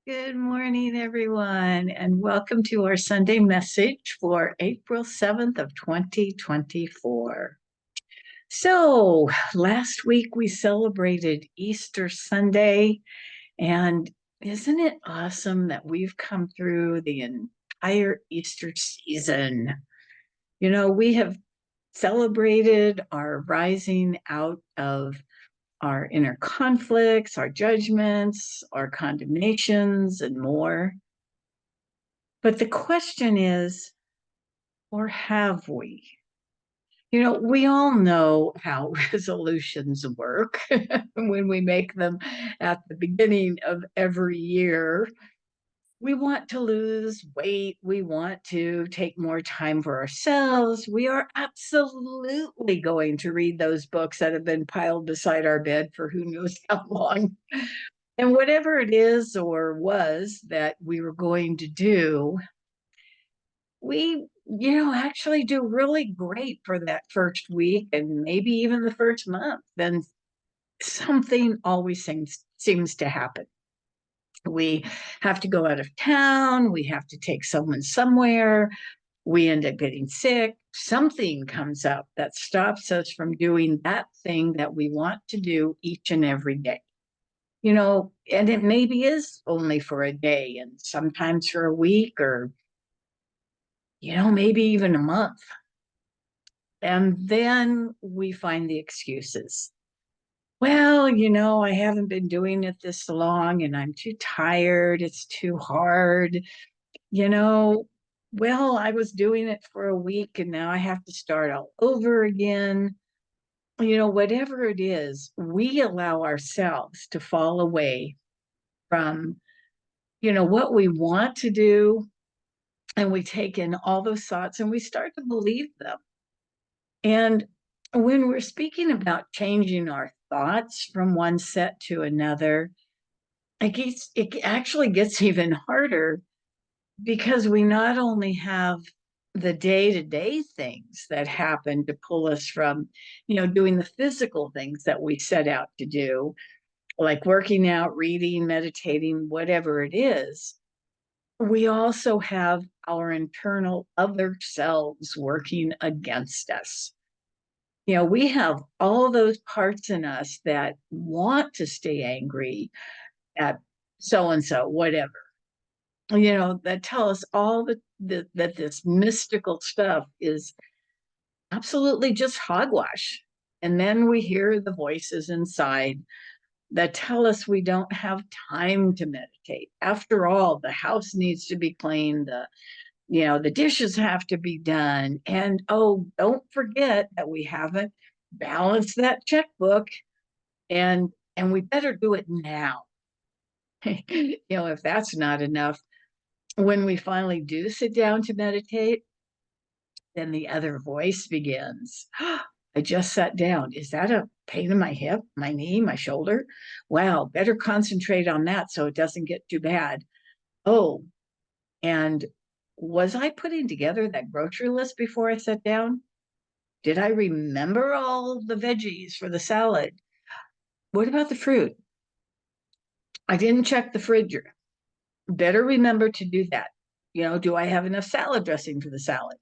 Good morning, everyone, and welcome to our Sunday message for April 7th of 2024. So, last week we celebrated Easter Sunday, and isn't it awesome that we've come through the entire Easter season? We have celebrated our rising out of our inner conflicts, our judgments, our condemnations, and more. But the question is, or have we? We all know how resolutions work when we make them at the beginning of every year. We want to lose weight. We want to take more time for ourselves. We are absolutely going to read those books that have been piled beside our bed for who knows how long. And whatever it is or was that we were going to do, we actually do really great for that first week and maybe even the first month. Then something always seems to happen. We have to go out of town, we have to take someone somewhere, we end up getting sick, something comes up that stops us from doing that thing that we want to do each and every day. And it maybe is only for a day and sometimes for a week or maybe even a month. And then we find the excuses. Well, I haven't been doing it this long and I'm too tired. It's too hard. You know, well, I was doing it for a week and now I have to start all over again. Whatever it is, we allow ourselves to fall away from, what we want to do. And we take in all those thoughts and we start to believe them. And when we're speaking about changing our thoughts from one set to another, it actually gets even harder because we not only have the day-to-day things that happen to pull us from, doing the physical things that we set out to do, like working out, reading, meditating, whatever it is. We also have our internal other selves working against us. We have all those parts in us that want to stay angry at so and so, whatever, that tell us all that this mystical stuff is absolutely just hogwash. And then we hear the voices inside that tell us we don't have time to meditate. After all, the house needs to be cleaned, the dishes have to be done. And oh, don't forget that we haven't balanced that checkbook and we better do it now. If that's not enough, when we finally do sit down to meditate, then the other voice begins. I just sat down. Is that a pain in my hip, my knee, my shoulder? Wow, better concentrate on that so it doesn't get too bad. Oh, and was I putting together that grocery list before I sat down? Did I remember all the veggies for the salad? What about the fruit? I didn't check the fridge. Better remember to do that. Do I have enough salad dressing for the salad?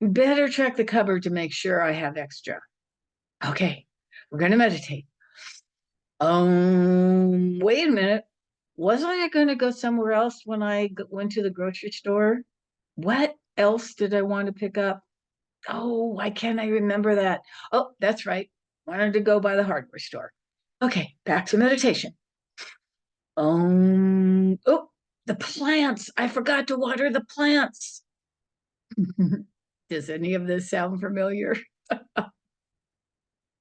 Better check the cupboard to make sure I have extra. Okay, we're going to meditate. Wait a minute. Wasn't I going to go somewhere else when I went to the grocery store? What else did I want to pick up? Oh, why can't I remember that? Oh, that's right. Wanted to go by the hardware store. Okay, back to meditation. Oh, the plants. I forgot to water the plants. Does any of this sound familiar?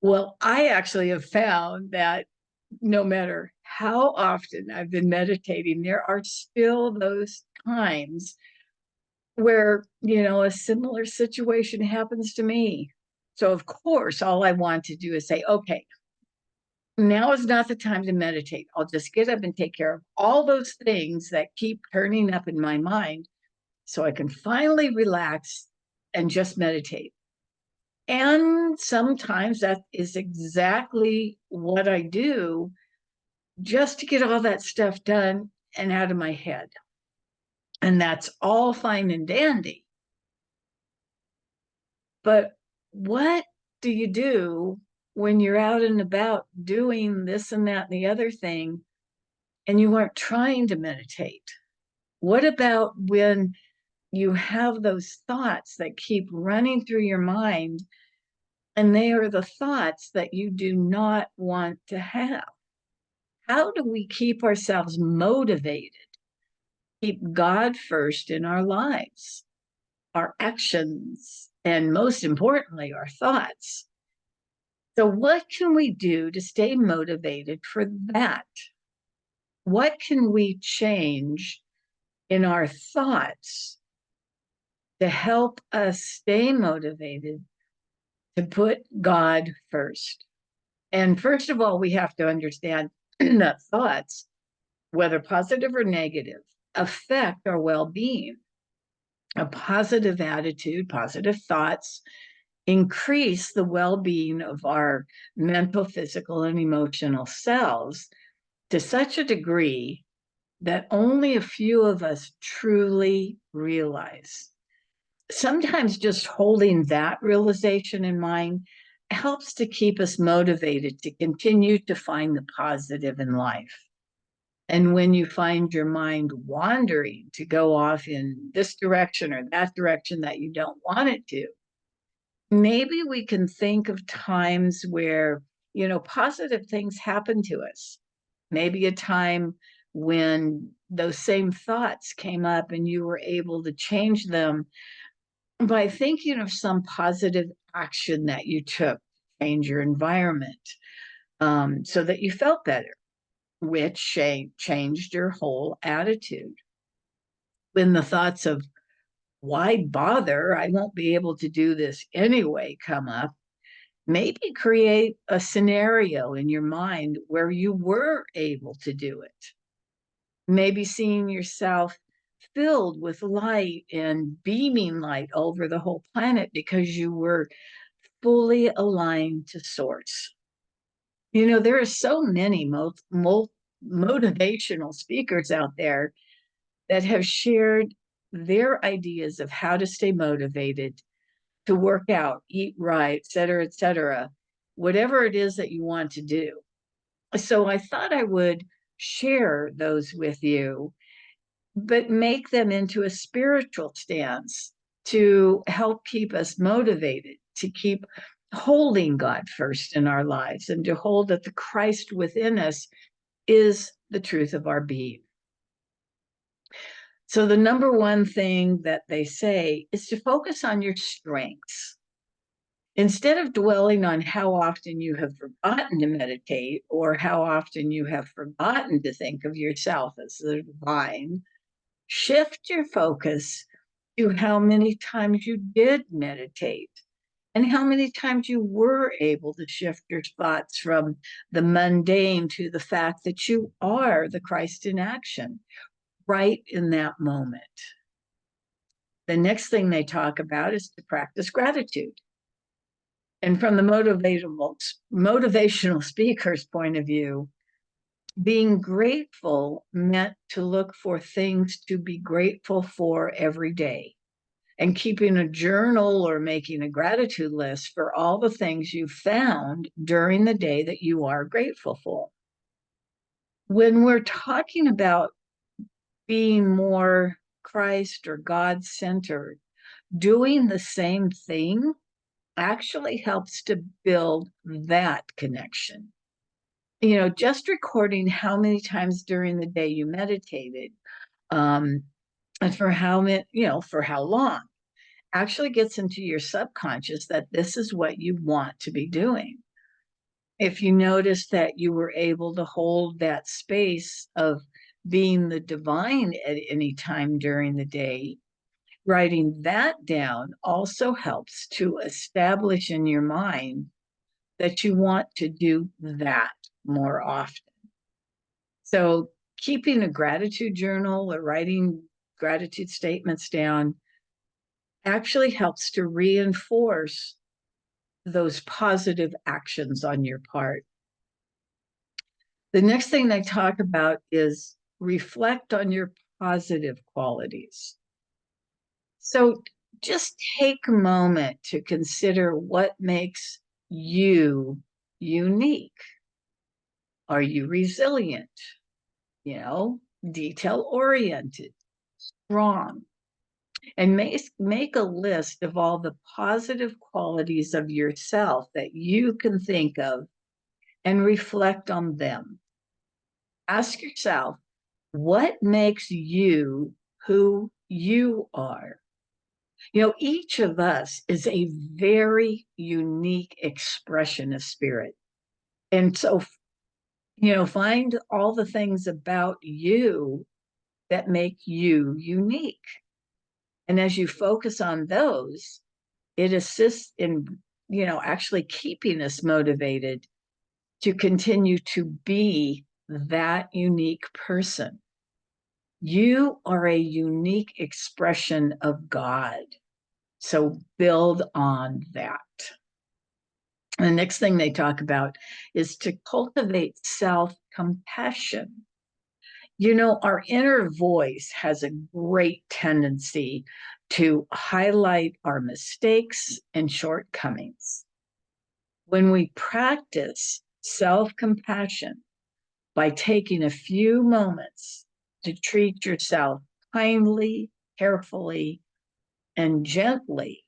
Well, I actually have found that no matter how often I've been meditating, there are still those times where, a similar situation happens to me. So, of course, all I want to do is say, okay, now is not the time to meditate. I'll just get up and take care of all those things that keep turning up in my mind so I can finally relax and just meditate. And sometimes that is exactly what I do. just to get all that stuff done and out of my head. And that's all fine and dandy. But what do you do when you're out and about doing this and that and the other thing, and you aren't trying to meditate? What about when you have those thoughts that keep running through your mind, and they are the thoughts that you do not want to have? How do we keep ourselves motivated? Keep God first in our lives, our actions, and most importantly, our thoughts. So, what can we do to stay motivated for that? What can we change in our thoughts to help us stay motivated to put God first? And first of all, we have to understand that thoughts, whether positive or negative, affect our well being. A positive attitude, positive thoughts increase the well being of our mental, physical, and emotional selves to such a degree that only a few of us truly realize. Sometimes just holding that realization in mind helps to keep us motivated to continue to find the positive in life. And when you find your mind wandering to go off in this direction or that direction that you don't want it to, maybe we can think of times where, positive things happen to us. Maybe a time when those same thoughts came up and you were able to change them by thinking of some positive action that you took to change your environment, so that you felt better, which changed your whole attitude. When the thoughts of, why bother? I won't be able to do this anyway come up, maybe create a scenario in your mind where you were able to do it. Maybe seeing yourself filled with light and beaming light over the whole planet because you were fully aligned to source. There are so many motivational speakers out there that have shared their ideas of how to stay motivated, to work out, eat right, et cetera, whatever it is that you want to do. So I thought I would share those with you, but make them into a spiritual stance to help keep us motivated, to keep holding God first in our lives, and to hold that the Christ within us is the truth of our being. So the number one thing that they say is to focus on your strengths. Instead of dwelling on how often you have forgotten to meditate or how often you have forgotten to think of yourself as the divine, shift your focus to how many times you did meditate and how many times you were able to shift your thoughts from the mundane to the fact that you are the Christ in action right in that moment. The next thing they talk about is to practice gratitude. And from the motivational speaker's point of view, being grateful meant to look for things to be grateful for every day, and keeping a journal or making a gratitude list for all the things you found during the day that you are grateful for. When we're talking about being more Christ or God-centered, doing the same thing actually helps to build that connection. Just recording how many times during the day you meditated, and for how many, for how long, actually gets into your subconscious that this is what you want to be doing. If you notice that you were able to hold that space of being the divine at any time during the day, writing that down also helps to establish in your mind that you want to do that more often. So keeping a gratitude journal or writing gratitude statements down actually helps to reinforce those positive actions on your part. The next thing they talk about is reflect on your positive qualities. So just take a moment to consider what makes you unique. Are you resilient? Detail oriented, strong, and make a list of all the positive qualities of yourself that you can think of and reflect on them. Ask yourself, what makes you who you are? Each of us is a very unique expression of spirit. And so, find all the things about you that make you unique. And as you focus on those, it assists in, actually keeping us motivated to continue to be that unique person. You are a unique expression of God. So build on that. The next thing they talk about is to cultivate self-compassion. Our inner voice has a great tendency to highlight our mistakes and shortcomings. When we practice self-compassion by taking a few moments to treat yourself kindly, carefully, and gently,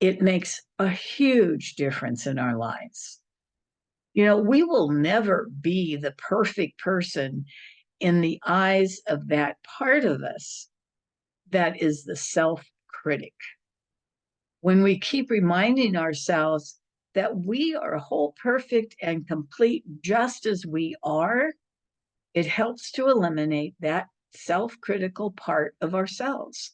it makes a huge difference in our lives. We will never be the perfect person in the eyes of that part of us that is the self-critic. When we keep reminding ourselves that we are whole, perfect, and complete just as we are, it helps to eliminate that self-critical part of ourselves.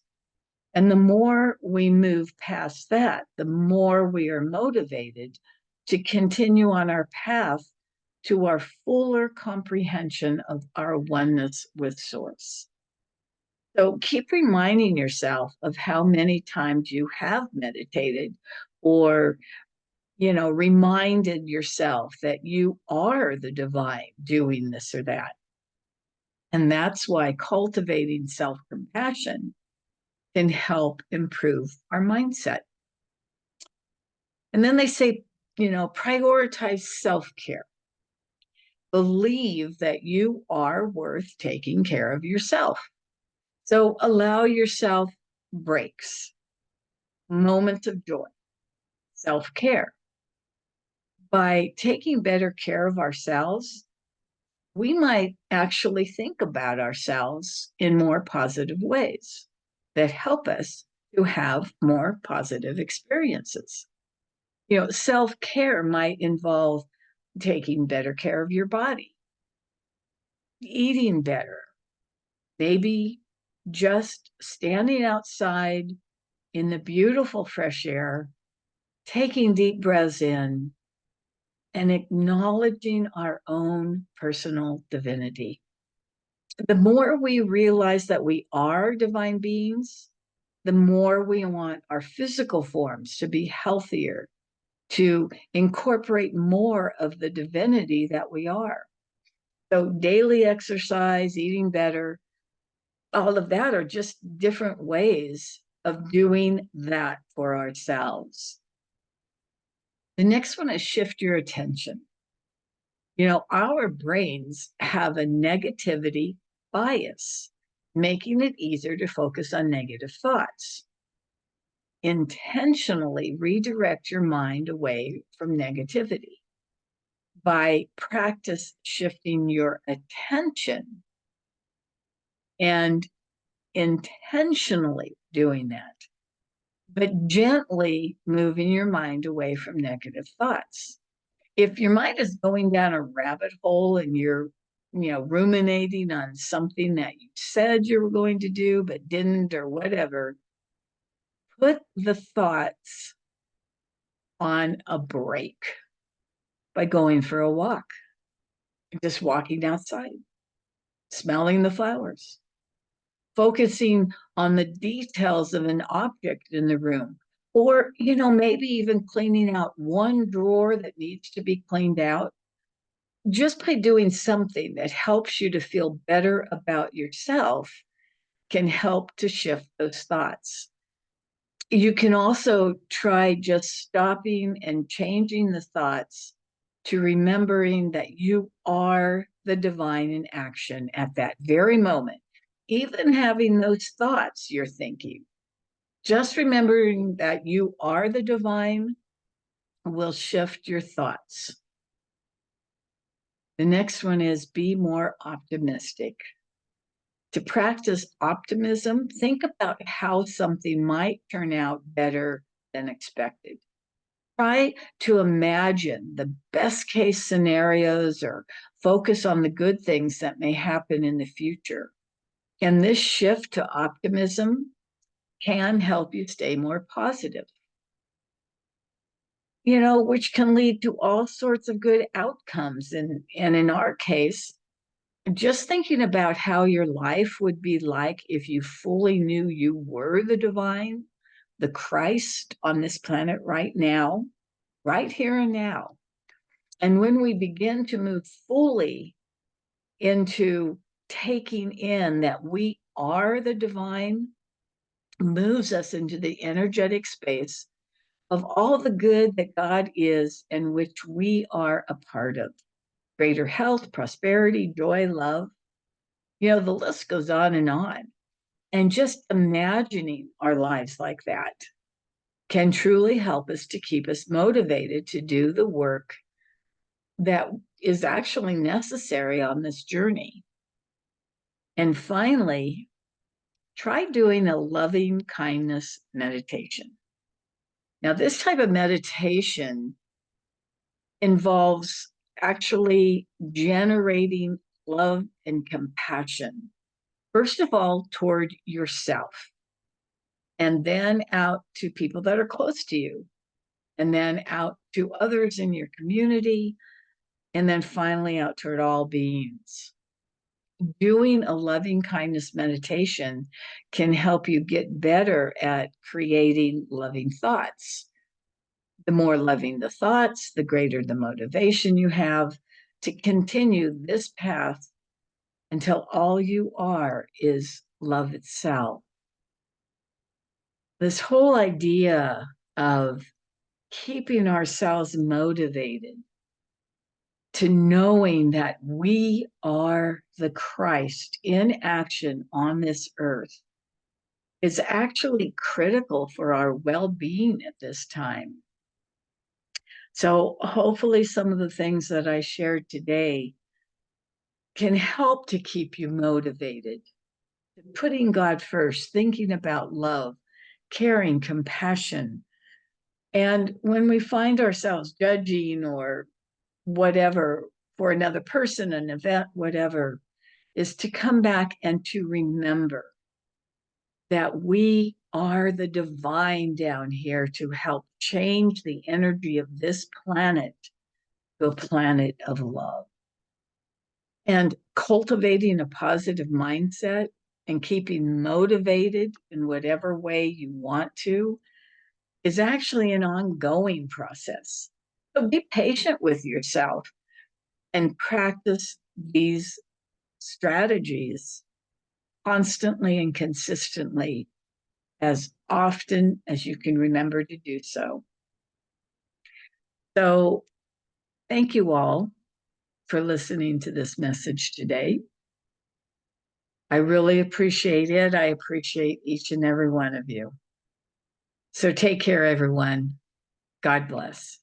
And the more we move past that, the more we are motivated to continue on our path to our fuller comprehension of our oneness with Source. So keep reminding yourself of how many times you have meditated or, reminded yourself that you are the divine doing this or that. And that's why cultivating self-compassion can help improve our mindset. And then they say, prioritize self-care. Believe that you are worth taking care of yourself. So allow yourself breaks, moments of joy, self-care. By taking better care of ourselves, we might actually think about ourselves in more positive ways that help us to have more positive experiences. Self-care might involve taking better care of your body, eating better, maybe just standing outside in the beautiful fresh air, taking deep breaths in, and acknowledging our own personal divinity. The more we realize that we are divine beings, the more we want our physical forms to be healthier, to incorporate more of the divinity that we are. So daily exercise, eating better, all of that are just different ways of doing that for ourselves. The next one is shift your attention. Our brains have a negativity bias, making it easier to focus on negative thoughts. Intentionally redirect your mind away from negativity by practice shifting your attention and intentionally doing that, but gently moving your mind away from negative thoughts. If your mind is going down a rabbit hole and you're, ruminating on something that you said you were going to do but didn't or whatever, put the thoughts on a break by going for a walk, just walking outside, smelling the flowers, focusing on the details of an object in the room, or, maybe even cleaning out one drawer that needs to be cleaned out. just by doing something that helps you to feel better about yourself can help to shift those thoughts. You can also try just stopping and changing the thoughts to remembering that you are the divine in action at that very moment. Even having those thoughts you're thinking, just remembering that you are the divine will shift your thoughts. The next one is be more optimistic. To practice optimism, think about how something might turn out better than expected. Try to imagine the best case scenarios or focus on the good things that may happen in the future. And this shift to optimism can help you stay more positive, which can lead to all sorts of good outcomes. And in our case, just thinking about how your life would be like if you fully knew you were the divine, the Christ on this planet right now, right here and now. And when we begin to move fully into taking in that we are the divine, moves us into the energetic space of all the good that God is and which we are a part of. Greater health, prosperity, joy, love. The list goes on and on. And just imagining our lives like that can truly help us to keep us motivated to do the work that is actually necessary on this journey. And finally, try doing a loving kindness meditation. Now, this type of meditation involves actually generating love and compassion, first of all, toward yourself, and then out to people that are close to you, and then out to others in your community, and then finally out toward all beings. Doing a loving kindness meditation can help you get better at creating loving thoughts. The more loving the thoughts, the greater the motivation you have to continue this path until all you are is love itself. This whole idea of keeping ourselves motivated to knowing that we are the Christ in action on this earth is actually critical for our well-being at this time. So hopefully some of the things that I shared today can help to keep you motivated, putting God first, thinking about love, caring, compassion. And when we find ourselves judging or whatever for another person, an event, whatever, is to come back and to remember that we are the divine down here to help change the energy of this planet to a planet of love. And cultivating a positive mindset and keeping motivated in whatever way you want to is actually an ongoing process. So be patient with yourself and practice these strategies constantly and consistently as often as you can remember to do so. So thank you all for listening to this message today. I really appreciate it. I appreciate each and every one of you. So take care, everyone. God bless.